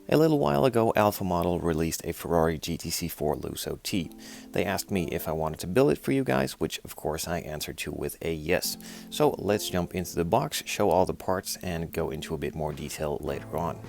A little while ago, Alpha Model released a Ferrari GTC4 Lusso T. They asked me if I wanted to build it for you guys, which of course I answered to with a yes. So let's jump into the box, show all the parts, and go into a bit more detail later on.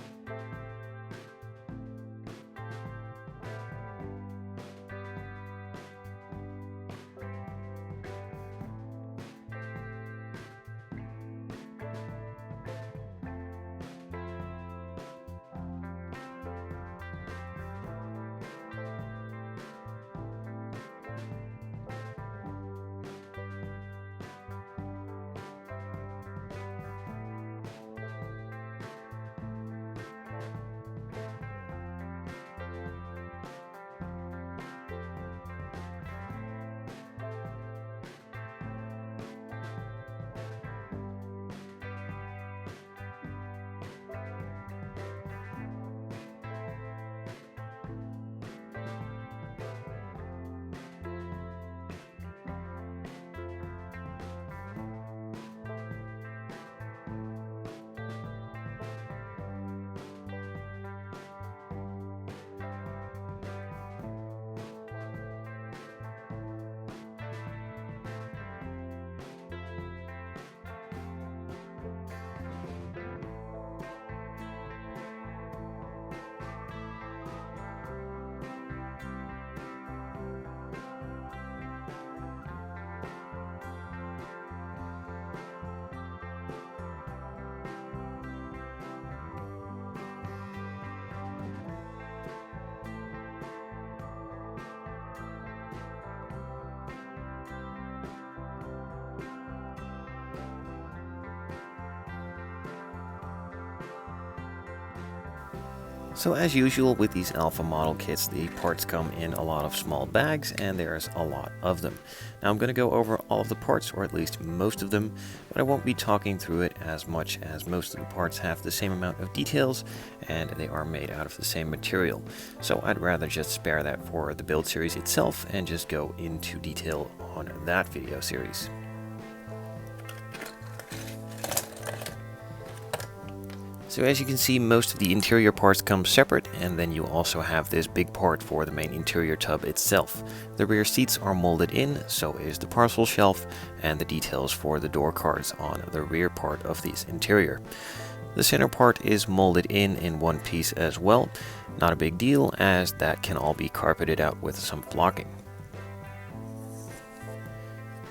So as usual with these Alpha Model kits, the parts come in a lot of small bags and there's a lot of them. Now I'm going to go over all of the parts, or at least most of them, but I won't be talking through it as much as most of the parts have the same amount of details and they are made out of the same material. So I'd rather just spare that for the build series itself and just go into detail on that video series. So as you can see, most of the interior parts come separate, and then you also have this big part for the main interior tub itself. The rear seats are molded in, so is the parcel shelf, and the details for the door cards on the rear part of this interior. The center part is molded in one piece as well. Not a big deal, as that can all be carpeted out with some flocking.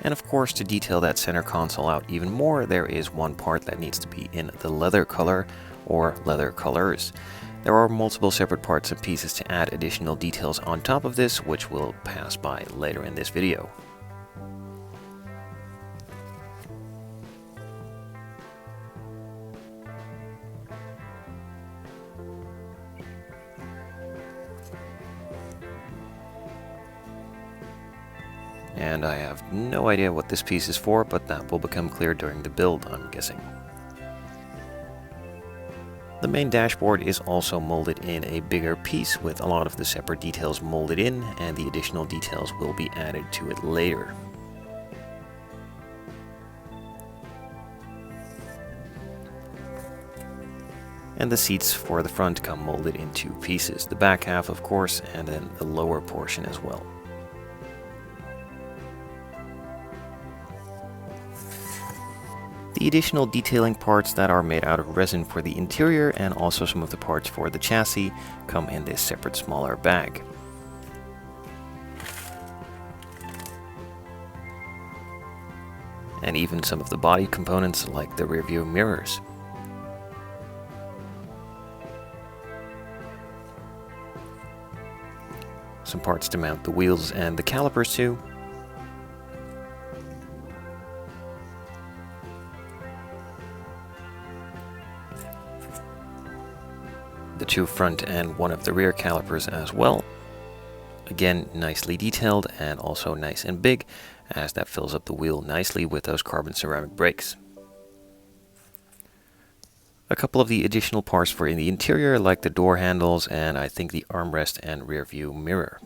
And of course, to detail that center console out even more, there is one part that needs to be in the leather color, or leather colors. There are multiple separate parts and pieces to add additional details on top of this, which we'll pass by later in this video. And I have no idea what this piece is for, but that will become clear during the build, I'm guessing. The main dashboard is also molded in a bigger piece with a lot of the separate details molded in, and the additional details will be added to it later. And the seats for the front come molded in two pieces, the back half of course, and then the lower portion as well. The additional detailing parts that are made out of resin for the interior, and also some of the parts for the chassis, come in this separate smaller bag. And even some of the body components like the rear view mirrors. Some parts to mount the wheels and the calipers to. The two front and one of the rear calipers as well. Again, nicely detailed and also nice and big, as that fills up the wheel nicely with those carbon ceramic brakes. A couple of the additional parts for in the interior, like the door handles and I think the armrest and rear view mirror.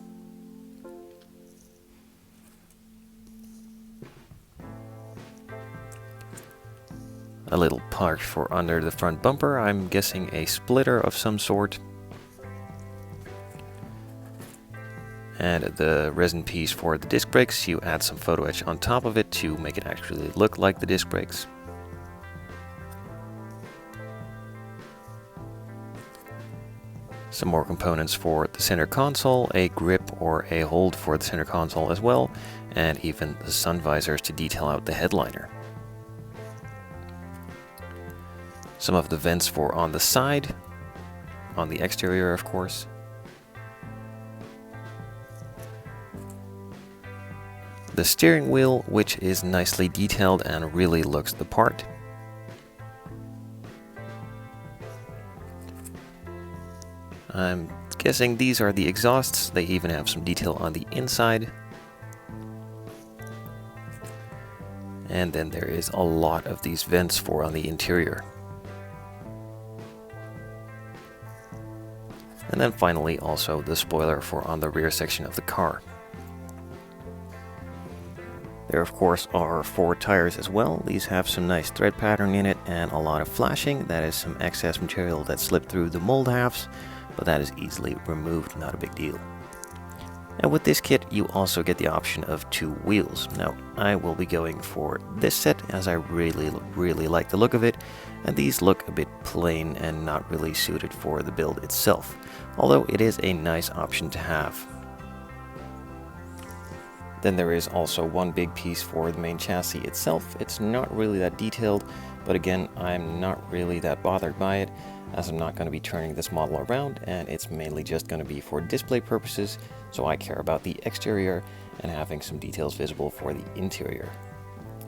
A little part for under the front bumper, I'm guessing a splitter of some sort. And the resin piece for the disc brakes, you add some photo etch on top of it to make it actually look like the disc brakes. Some more components for the center console, a grip or a hold for the center console as well, and even the sun visors to detail out the headliner. Some of the vents for on the side, on the exterior of course. The steering wheel, which is nicely detailed and really looks the part. I'm guessing these are the exhausts. They even have some detail on the inside. And then there is a lot of these vents for on the interior. And then finally also the spoiler for on the rear section of the car. There of course are 4 tires as well. These have some nice thread pattern in it and a lot of flashing. That is some excess material that slipped through the mold halves, but that is easily removed, not a big deal. And with this kit you also get the option of 2 wheels. Now I will be going for this set as I really like the look of it, and these look a bit plain and not really suited for the build itself, although it is a nice option to have. Then there is also one big piece for the main chassis itself. It's not really that detailed, but again, I'm not really that bothered by it, as I'm not going to be turning this model around, and it's mainly just going to be for display purposes, so I care about the exterior and having some details visible for the interior.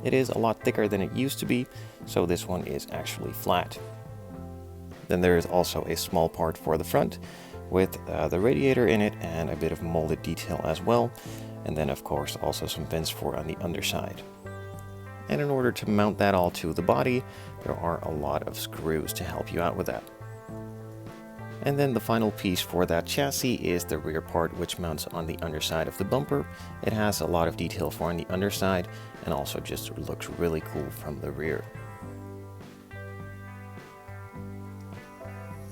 It is a lot thicker than it used to be, so this one is actually flat. Then there is also a small part for the front, with the radiator in it and a bit of molded detail as well. And then of course also some vents for on the underside. And in order to mount that all to the body, there are a lot of screws to help you out with that. And then the final piece for that chassis is the rear part, which mounts on the underside of the bumper. It has a lot of detail for on the underside and also just looks really cool from the rear.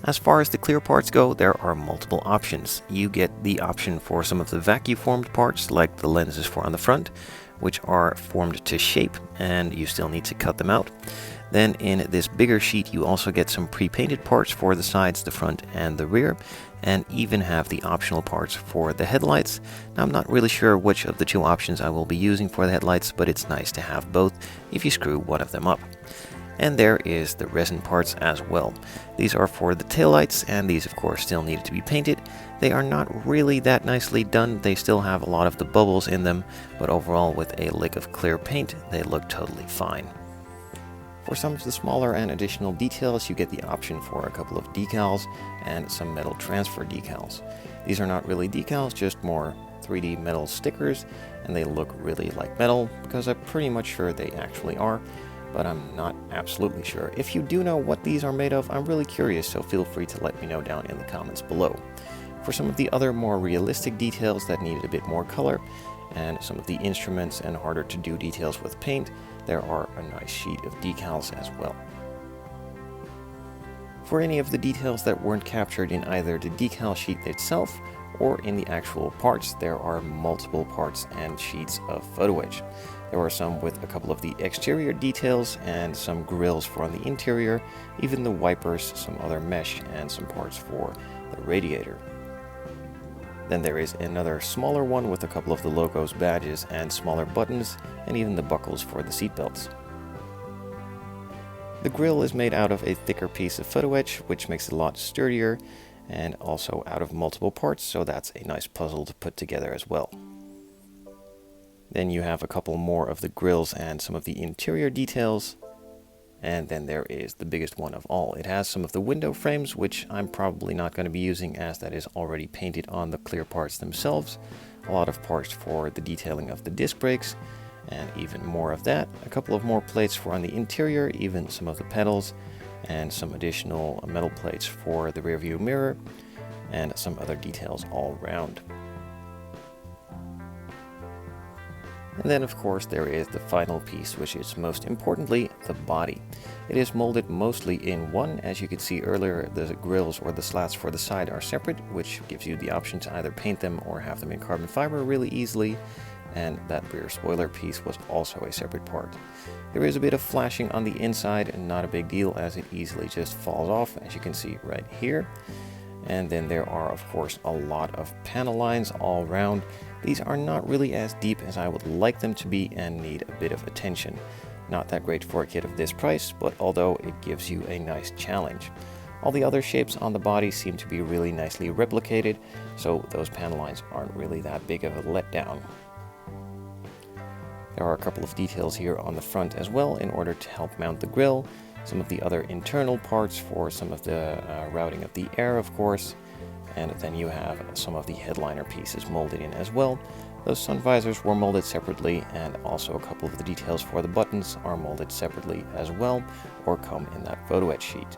As far as the clear parts go, there are multiple options. You get the option for some of the vacuum formed parts, like the lenses for on the front, which are formed to shape, and you still need to cut them out. Then in this bigger sheet, you also get some pre-painted parts for the sides, the front, and the rear, and even have the optional parts for the headlights. Now, I'm not really sure which of the 2 options I will be using for the headlights, but it's nice to have both if you screw one of them up. And there is the resin parts as well. These are for the taillights, and these of course still needed to be painted. They are not really that nicely done. They still have a lot of the bubbles in them, but overall with a lick of clear paint, they look totally fine. For some of the smaller and additional details, you get the option for a couple of decals and some metal transfer decals. These are not really decals, just more 3D metal stickers, and they look really like metal, because I'm pretty much sure they actually are, but I'm not absolutely sure. If you do know what these are made of, I'm really curious, so feel free to let me know down in the comments below. For some of the other more realistic details that needed a bit more color, and some of the instruments and harder to do details with paint, there are a nice sheet of decals as well. For any of the details that weren't captured in either the decal sheet itself or in the actual parts, there are multiple parts and sheets of photo etch. There are some with a couple of the exterior details and some grills for on the interior, even the wipers, some other mesh, and some parts for the radiator. Then there is another smaller one with a couple of the logos, badges, and smaller buttons, and even the buckles for the seatbelts. The grill is made out of a thicker piece of photo etch, which makes it a lot sturdier, and also out of multiple parts, so that's a nice puzzle to put together as well. Then you have a couple more of the grills and some of the interior details. And then there is the biggest one of all. It has some of the window frames, which I'm probably not going to be using, as that is already painted on the clear parts themselves. A lot of parts for the detailing of the disc brakes, and even more of that. A couple of more plates for on the interior, even some of the pedals, and some additional metal plates for the rear view mirror, and some other details all around. And then of course there is the final piece, which is most importantly the body. It is molded mostly in one. As you could see earlier, the grills or the slats for the side are separate, which gives you the option to either paint them or have them in carbon fiber really easily. And that rear spoiler piece was also a separate part. There is a bit of flashing on the inside, and not a big deal as it easily just falls off, as you can see right here. And then there are of course a lot of panel lines all around. These are not really as deep as I would like them to be and need a bit of attention. Not that great for a kit of this price, but although it gives you a nice challenge. All the other shapes on the body seem to be really nicely replicated, so those panel lines aren't really that big of a letdown. There are a couple of details here on the front as well in order to help mount the grille, some of the other internal parts for some of the routing of the air of course, and then you have some of the headliner pieces molded in as well. Those sun visors were molded separately, and also a couple of the details for the buttons are molded separately as well, or come in that photo-etch sheet.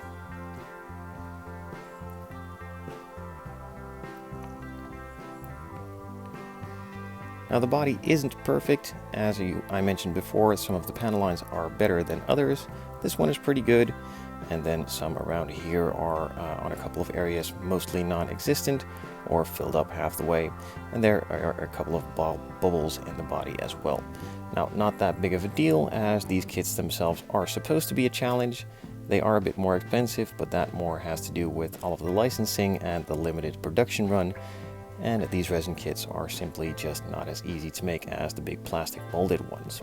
Now the body isn't perfect. As I mentioned before, some of the panel lines are better than others. This one is pretty good, and then some around here are on a couple of areas mostly non-existent or filled up half the way, and there are a couple of bubbles in the body as well. Now, not that big of a deal, as these kits themselves are supposed to be a challenge. They are a bit more expensive, but that more has to do with all of the licensing and the limited production run. And these resin kits are simply just not as easy to make as the big plastic molded ones.